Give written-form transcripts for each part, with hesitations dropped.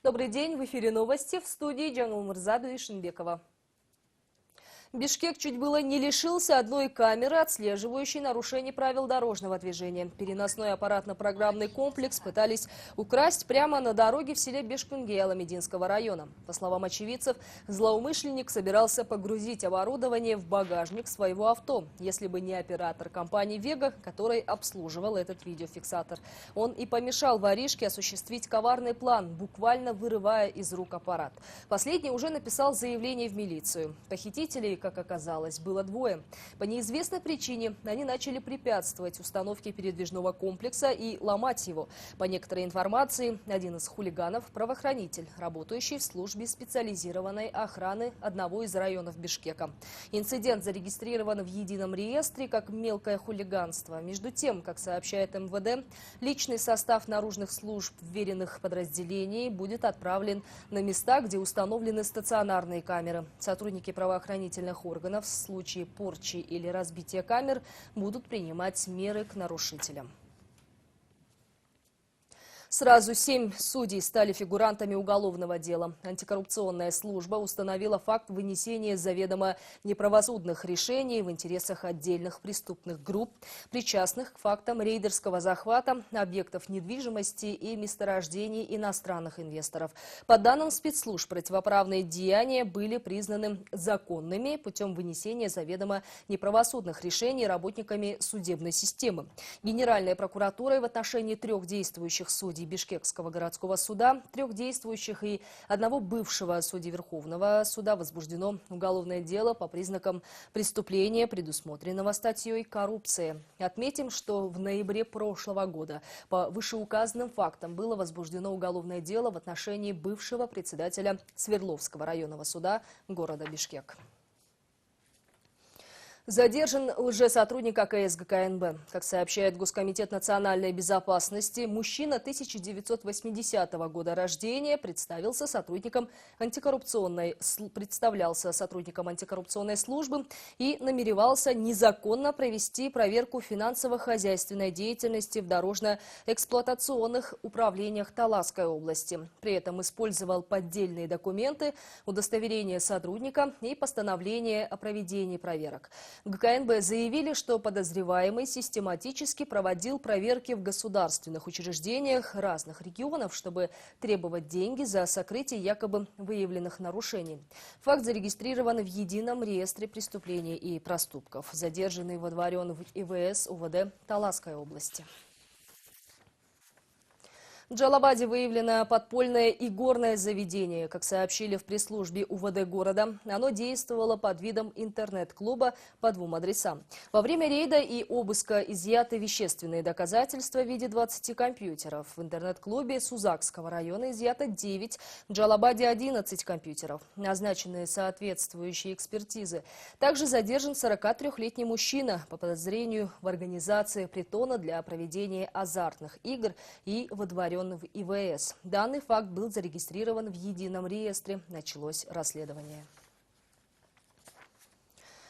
Добрый день, в эфире новости, в студии Джангул Мурзаду и Шинбекова. Бишкек чуть было не лишился одной камеры, отслеживающей нарушение правил дорожного движения. Переносной аппаратно-программный комплекс пытались украсть прямо на дороге в селе Бешкунге Аламединского района. По словам очевидцев, злоумышленник собирался погрузить оборудование в багажник своего авто, если бы не оператор компании «Вега», который обслуживал этот видеофиксатор. Он и помешал воришке осуществить коварный план, буквально вырывая из рук аппарат. Последний уже написал заявление в милицию. Похитителей, как оказалось, было двое. По неизвестной причине они начали препятствовать установке передвижного комплекса и ломать его. По некоторой информации, один из хулиганов – правоохранитель, работающий в службе специализированной охраны одного из районов Бишкека. Инцидент зарегистрирован в едином реестре как мелкое хулиганство. Между тем, как сообщает МВД, личный состав наружных служб вверенных подразделений будет отправлен на места, где установлены стационарные камеры. Сотрудники правоохранительных органов в случае порчи или разбития камер будут принимать меры к нарушителям. Сразу 7 судей стали фигурантами уголовного дела. Антикоррупционная служба установила факт вынесения заведомо неправосудных решений в интересах отдельных преступных групп, причастных к фактам рейдерского захвата объектов недвижимости и месторождений иностранных инвесторов. По данным спецслужб, противоправные деяния были признаны законными путем вынесения заведомо неправосудных решений работниками судебной системы. Генеральной прокуратурой в отношении 3 действующих судей Бишкекского городского суда, 3 действующих и одного бывшего судьи Верховного суда возбуждено уголовное дело по признакам преступления, предусмотренного статьей «Коррупция». Отметим, что в ноябре прошлого года по вышеуказанным фактам было возбуждено уголовное дело в отношении бывшего председателя Свердловского районного суда города Бишкек. Задержан лжесотрудник АКС ГКНБ. Как сообщает Госкомитет национальной безопасности, мужчина 1980 года рождения представлялся сотрудником антикоррупционной службы и намеревался незаконно провести проверку финансово-хозяйственной деятельности в дорожно-эксплуатационных управлениях Таласской области. При этом использовал поддельные документы, удостоверение сотрудника и постановление о проведении проверок. ГКНБ заявили, что подозреваемый систематически проводил проверки в государственных учреждениях разных регионов, чтобы требовать деньги за сокрытие якобы выявленных нарушений. Факт зарегистрирован в едином реестре преступлений и проступков. Задержанный водворен в ИВС УВД Таласской области. В Джалабаде выявлено подпольное игорное заведение. Как сообщили в пресс-службе УВД города, оно действовало под видом интернет-клуба по 2 адресам. Во время рейда и обыска изъяты вещественные доказательства в виде 20 компьютеров. В интернет-клубе Сузакского района изъято 9, в Джалабаде 11 компьютеров. Назначены соответствующие экспертизы. Также задержан 43-летний мужчина по подозрению в организации притона для проведения азартных игр и водворен в ИВС. Данный факт был зарегистрирован в едином реестре. Началось расследование.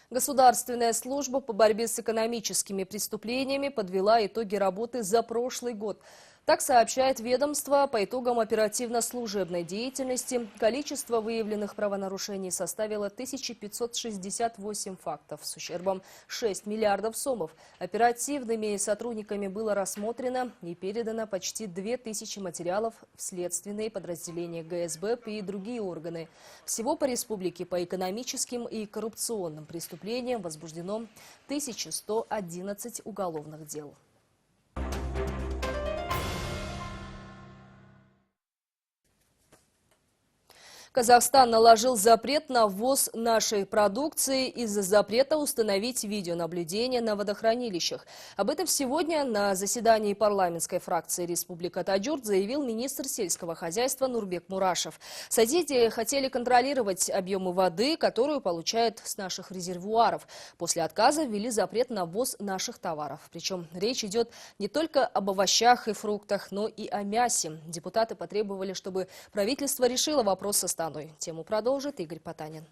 Государственная служба по борьбе с экономическими преступлениями подвела итоги работы за прошлый год. Так сообщает ведомство, по итогам оперативно-служебной деятельности количество выявленных правонарушений составило 1568 фактов с ущербом 6 миллиардов сомов. Оперативными сотрудниками было рассмотрено и передано почти 2000 материалов в следственные подразделения ГСБ и другие органы. Всего по республике по экономическим и коррупционным преступлениям возбуждено 1111 уголовных дел. Казахстан наложил запрет на ввоз нашей продукции из-за запрета установить видеонаблюдение на водохранилищах. Об этом сегодня на заседании парламентской фракции Республика Таджурт заявил министр сельского хозяйства Нурбек Мурашев. Соседи хотели контролировать объемы воды, которую получают с наших резервуаров. После отказа ввели запрет на ввоз наших товаров. Причем речь идет не только об овощах и фруктах, но и о мясе. Депутаты потребовали, чтобы правительство решило вопрос со страной. Тему продолжит Игорь Потанин.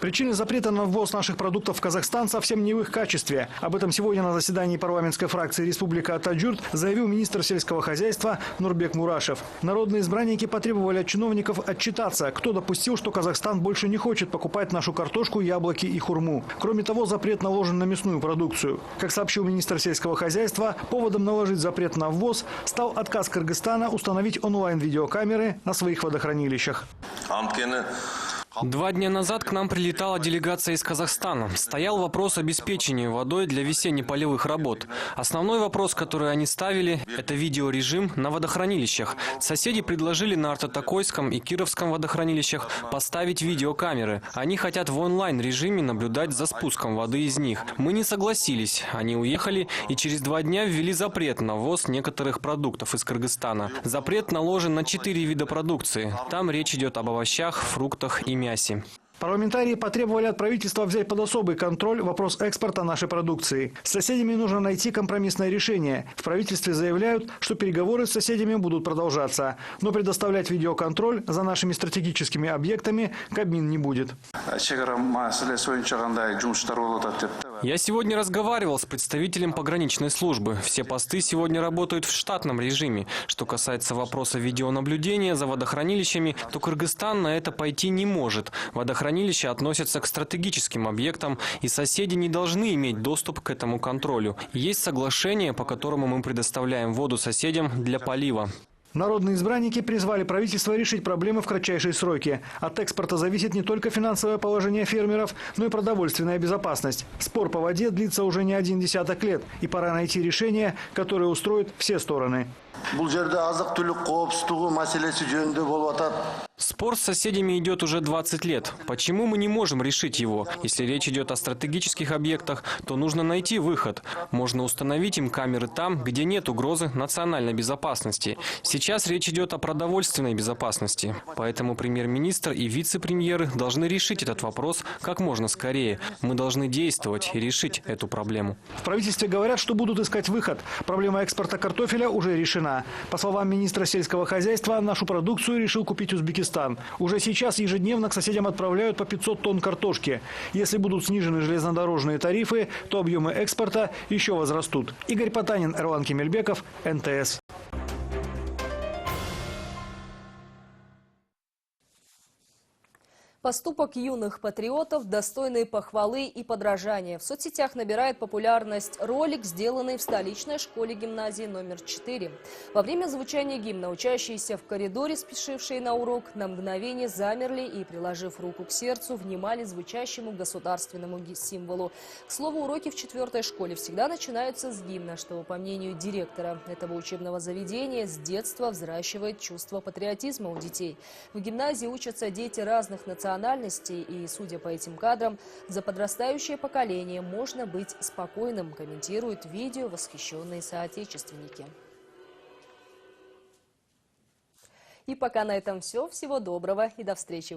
Причины запрета на ввоз наших продуктов в Казахстан совсем не в их качестве. Об этом сегодня на заседании парламентской фракции «Республика Атаджурт» заявил министр сельского хозяйства Нурбек Мурашев. Народные избранники потребовали от чиновников отчитаться, кто допустил, что Казахстан больше не хочет покупать нашу картошку, яблоки и хурму. Кроме того, запрет наложен на мясную продукцию. Как сообщил министр сельского хозяйства, поводом наложить запрет на ввоз стал отказ Кыргызстана установить онлайн-видеокамеры на своих водохранилищах. 2 дня назад к нам прилетала делегация из Казахстана. Стоял вопрос обеспечения водой для весенне-полевых работ. Основной вопрос, который они ставили, это видеорежим на водохранилищах. Соседи предложили на Артатакойском и Кировском водохранилищах поставить видеокамеры. Они хотят в онлайн-режиме наблюдать за спуском воды из них. Мы не согласились. Они уехали и через 2 дня ввели запрет на ввоз некоторых продуктов из Кыргызстана. Запрет наложен на 4 вида продукции. Там речь идет об овощах, фруктах и мясе. Парламентарии потребовали от правительства взять под особый контроль вопрос экспорта нашей продукции. С соседями нужно найти компромиссное решение. В правительстве заявляют, что переговоры с соседями будут продолжаться. Но предоставлять видеоконтроль за нашими стратегическими объектами Кабмин не будет. Я сегодня разговаривал с представителем пограничной службы. Все посты сегодня работают в штатном режиме. Что касается вопроса видеонаблюдения за водохранилищами, то Кыргызстан на это пойти не может. Водохранилища относятся к стратегическим объектам, и соседи не должны иметь доступ к этому контролю. Есть соглашение, по которому мы предоставляем воду соседям для полива. Народные избранники призвали правительство решить проблемы в кратчайшие сроки. От экспорта зависит не только финансовое положение фермеров, но и продовольственная безопасность. Спор по воде длится уже не 1 десяток лет, и пора найти решение, которое устроит все стороны. Спор с соседями идет уже 20 лет. Почему мы не можем решить его? Если речь идет о стратегических объектах, то нужно найти выход. Можно установить им камеры там, где нет угрозы национальной безопасности. Сейчас речь идет о продовольственной безопасности. Поэтому премьер-министр и вице-премьеры должны решить этот вопрос как можно скорее. Мы должны действовать и решить эту проблему. В правительстве говорят, что будут искать выход. Проблема экспорта картофеля уже решена. По словам министра сельского хозяйства, нашу продукцию решил купить Узбекистан. Уже сейчас ежедневно к соседям отправляют по 500 тонн картошки. Если будут снижены железнодорожные тарифы, то объемы экспорта еще возрастут. Игорь Потанин, Эрлан Кемельбеков, НТС. Поступок юных патриотов, достойный похвалы и подражания. В соцсетях набирает популярность ролик, сделанный в столичной школе-гимназии номер 4. Во время звучания гимна учащиеся в коридоре, спешившие на урок, на мгновение замерли и, приложив руку к сердцу, внимали звучащему государственному символу. К слову, уроки в 4-й школе всегда начинаются с гимна, что, по мнению директора этого учебного заведения, с детства взращивает чувство патриотизма у детей. В гимназии учатся дети разных национальностей, и, судя по этим кадрам, за подрастающее поколение можно быть спокойным, комментируют видео восхищенные соотечественники. И пока на этом все. Всего доброго и до встречи.